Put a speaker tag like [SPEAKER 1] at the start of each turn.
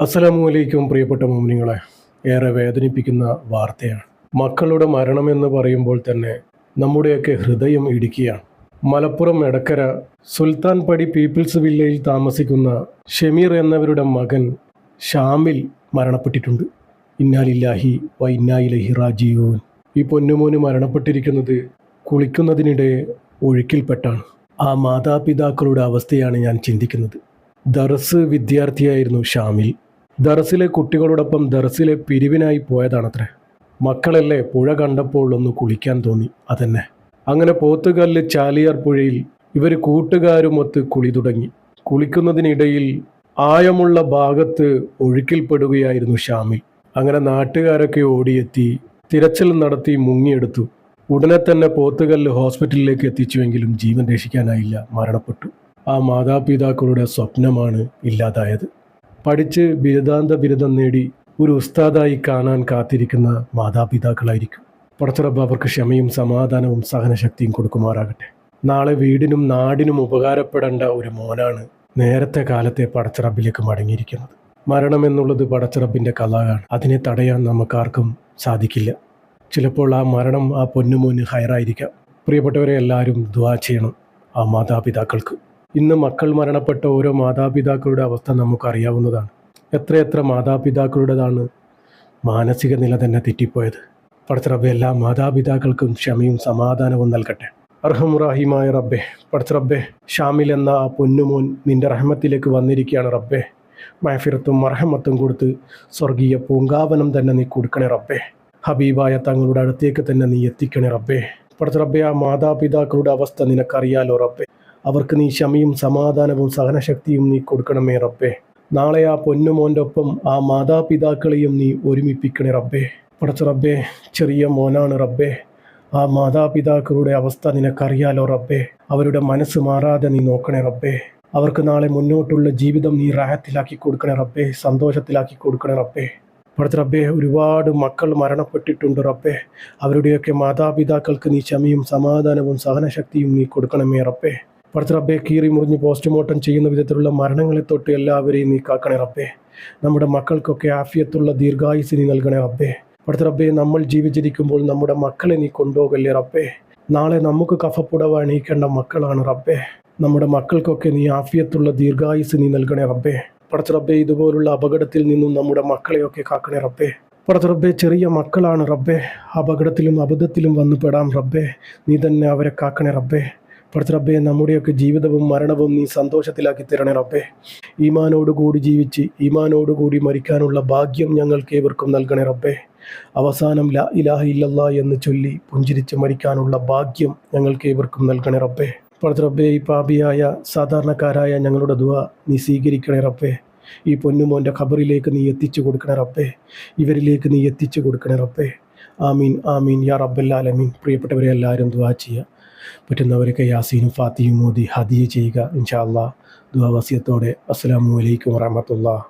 [SPEAKER 1] അസ്സലാമു അലൈക്കും പ്രിയപ്പെട്ട മുഅ്മിനീങ്ങളെ. ഏറെ വേദനിപ്പിക്കുന്ന വാർത്തയാണ്. മക്കളുടെ മരണമെന്ന് പറയുമ്പോൾ തന്നെ നമ്മുടെയൊക്കെ ഹൃദയം ഇടുക്കിയാണ്. മലപ്പുറം എടക്കര സുൽത്താൻ പടി പീപ്പിൾസ് വില്ലയിൽ താമസിക്കുന്ന ഷമീർ എന്നവരുടെ മകൻ ഷാമിൽ മരണപ്പെട്ടിട്ടുണ്ട്. ഇന്നാലില്ലാഹി വ ഇന്നാ ഇലൈഹി റാജിഊൻ. ഈ പൊന്നുമോന് മരണപ്പെട്ടിരിക്കുന്നത് കുളിക്കുന്നതിനിടെ ഒഴുക്കിൽപ്പെട്ടാണ്. ആ മാതാപിതാക്കളുടെ അവസ്ഥയാണ് ഞാൻ ചിന്തിക്കുന്നത്. ദർസ് വിദ്യാർത്ഥിയായിരുന്നു ഷാമിൽ. ദർസിലെ കുട്ടികളോടൊപ്പം ദർസിലെ പിരിവിനായി പോയതാണത്രേ. മക്കളല്ലേ, പുഴ കണ്ടപ്പോൾ ഒന്ന് കുളിക്കാൻ തോന്നി, അതന്നെ. അങ്ങനെ പോത്തുകല്ല് ചാലിയാർ പുഴയിൽ ഇവർ കൂട്ടുകാരുമൊത്ത് കുളി തുടങ്ങി. കുളിക്കുന്നതിനിടയിൽ ആഴമുള്ള ഭാഗത്ത് ഒഴുക്കിൽപ്പെടുകയായിരുന്നു ഷാമിൽ. അങ്ങനെ നാട്ടുകാരൊക്കെ ഓടിയെത്തി തിരച്ചിൽ നടത്തി മുങ്ങിയെടുത്തു. ഉടനെ തന്നെ പോത്തുകല്ല് ഹോസ്പിറ്റലിലേക്ക് എത്തിച്ചുവെങ്കിലും ജീവൻ രക്ഷിക്കാനായില്ല, മരണപ്പെട്ടു. ആ മാതാപിതാക്കളുടെ സ്വപ്നമാണ് ഇല്ലാതായത്. പഠിച്ച് ബിരുദാന്ത ബിരുദം നേടി ഒരു ഉസ്താദായി കാണാൻ കാത്തിരിക്കുന്ന മാതാപിതാക്കളായിരിക്കും. പടച്ചറബ്ബ് അവർക്ക് ക്ഷമയും സമാധാനവും സഹനശക്തിയും കൊടുക്കുമാറാകട്ടെ. നാളെ വീടിനും നാടിനും ഉപകാരപ്പെടേണ്ട ഒരു മോനാണ് നേരത്തെ കാലത്തെ പടച്ചറബ്ബിലേക്ക് മടങ്ങിയിരിക്കുന്നത്. മരണമെന്നുള്ളത് പടച്ചറബ്ബിൻ്റെ കലാകാണ്. അതിനെ തടയാൻ നമുക്കാർക്കും സാധിക്കില്ല. ചിലപ്പോൾ ആ മരണം ആ പൊന്നുമോന് ഹൈറായിരിക്കാം. പ്രിയപ്പെട്ടവരെ, എല്ലാവരും ദുആ ചെയ്യണം ആ മാതാപിതാക്കൾക്ക്. ഇന്ന് മക്കൾ മരണപ്പെട്ട ഓരോ മാതാപിതാക്കളുടെ അവസ്ഥ നമുക്കറിയാവുന്നതാണ്. എത്രയെത്ര മാതാപിതാക്കളുടേതാണ് മാനസിക നില തന്നെ തെറ്റിപ്പോയത്. പടച്ചറബ്ബെ എല്ലാ മാതാപിതാക്കൾക്കും ക്ഷമയും സമാധാനവും നൽകട്ടെ. അർഹമുറാഹിമായ റബ്ബെ, പടച്ചറബ്ബെ, ഷാമിൽ എന്ന ആ പൊന്നുമോൻ നിന്റെ റഹ്മത്തിലേക്ക് വന്നിരിക്കുകയാണ് റബ്ബെ. മഹ്ഫിറത്തും മർഹമത്തും കൊടുത്ത് സ്വർഗീയ പൂങ്കാവനം തന്നെ നീ കൊടുക്കണേ റബ്ബെ. ഹബീബായ തങ്ങളുടെ അടുത്തേക്ക് തന്നെ നീ എത്തിക്കണേ റബ്ബെ. പടച്ചറബ്ബെ, ആ മാതാപിതാക്കളുടെ അവസ്ഥ നിനക്കറിയാലോ റബ്ബെ. അവർക്ക് നീ ക്ഷമയും സമാധാനവും സഹനശക്തിയും നീ കൊടുക്കണമേ റബ്ബേ. നാളെ ആ പൊന്നുമോൻ്റെ ഒപ്പം ആ മാതാപിതാക്കളെയും നീ ഒരുമിപ്പിക്കണേ റബ്ബേ. പടച്ച റബ്ബേ, ചെറിയ മോനാണ് റബ്ബേ. ആ മാതാപിതാക്കളുടെ അവസ്ഥ നിനക്കറിയാലോ റബ്ബേ. അവരുടെ മനസ്സ് മാറാതെ നീ നോക്കണേ റബ്ബേ. അവർക്ക് നാളെ മുന്നോട്ടുള്ള ജീവിതം നീ റാഹത്തിലാക്കി കൊടുക്കണേ റബ്ബേ, സന്തോഷത്തിലാക്കി കൊടുക്കണേ റബ്ബേ. പടച്ച റബ്ബേ, ഒരുപാട് മക്കൾ മരണപ്പെട്ടിട്ടുണ്ട് റബ്ബേ. അവരുടെയൊക്കെ മാതാപിതാക്കൾക്ക് നീ ക്ഷമയും സമാധാനവും സഹനശക്തിയും നീ കൊടുക്കണമേ റബ്ബേ. പടച്ച റബ്ബേ, കീറി മുറിഞ്ഞ് പോസ്റ്റ്മോർട്ടം ചെയ്യുന്ന വിധത്തിലുള്ള മരണങ്ങളെ തൊട്ട് എല്ലാവരെയും നീ കാക്കണേ റബ്ബേ. നമ്മുടെ മക്കൾക്കൊക്കെ ആഫിയത്തുള്ള ദീർഘായുസ് നീ നൽകണേ റബ്ബേ. പടച്ച റബ്ബേ, നമ്മൾ ജീവിച്ചിരിക്കുമ്പോൾ നമ്മുടെ മക്കളെ നീ കൊണ്ടുപോകല്ലേ റബ്ബേ. നാളെ നമുക്ക് കഫപ്പുടവ അണിയിക്കേണ്ട മക്കളാണ് റബ്ബേ. നമ്മുടെ മക്കൾക്കൊക്കെ നീ ആഫിയത്തുള്ള ദീർഘായുസ് നീ നൽകണേ റബ്ബേ. പടച്ച റബ്ബേ, ഇതുപോലുള്ള അപകടത്തിൽ നിന്നും നമ്മുടെ മക്കളെയൊക്കെ കാക്കണേ റബ്ബേ. പടച്ച റബ്ബേ, ചെറിയ മക്കളാണ് റബ്ബേ. അപകടത്തിലും അബദ്ധത്തിലും വന്നു പെടാം റബ്ബേ. നീ തന്നെ അവരെ കാക്കണേ റബ്ബേ. പടച്ച റബ്ബേ, നമ്മുടെയൊക്കെ ജീവിതവും മരണവും നീ സന്തോഷത്തിലാക്കി തരണേ റബ്ബേ. ഈമാനോടുകൂടി ജീവിച്ച് ഈമാനോടുകൂടി മരിക്കാനുള്ള ഭാഗ്യം ഞങ്ങൾക്ക് ഏവർക്കും നൽകണേ റബ്ബേ. അവസാനം ലാ ഇലാഹ ഇല്ലല്ലാ എന്ന് ചൊല്ലി പുഞ്ചിരിച്ച് മരിക്കാനുള്ള ഭാഗ്യം ഞങ്ങൾക്ക് ഏവർക്കും നൽകണേ റബ്ബേ. പടച്ച റബ്ബേ, ഈ പാപിയായ സാധാരണക്കാരായ ഞങ്ങളുടെ ദുആ നീ സ്വീകരിക്കണേ റബ്ബേ. ഈ പൊന്നുമോൻ്റെ ഖബറിലേക്ക് നീ എത്തിച്ചു കൊടുക്കണേ റബ്ബേ. ഇവരിലേക്ക് നീ എത്തിച്ചു കൊടുക്കണേ റബ്ബേ. ആമീൻ ആമീൻ യാ റബ്ബൽ ആലമീൻ. പ്രിയപ്പെട്ടവരെ, എല്ലാവരും ദുആ ചെയ്യുക. പറ്റുന്നവരൊക്കെ യാസീനും ഫാത്തിയും മോദി ഹദിയ ചെയ്യുക ഇൻഷാ അല്ലാഹ്. ദുആ വസിയത്തോടെ അസ്സലാമു അലൈക്കും വറഹ്മത്തുള്ളാഹി.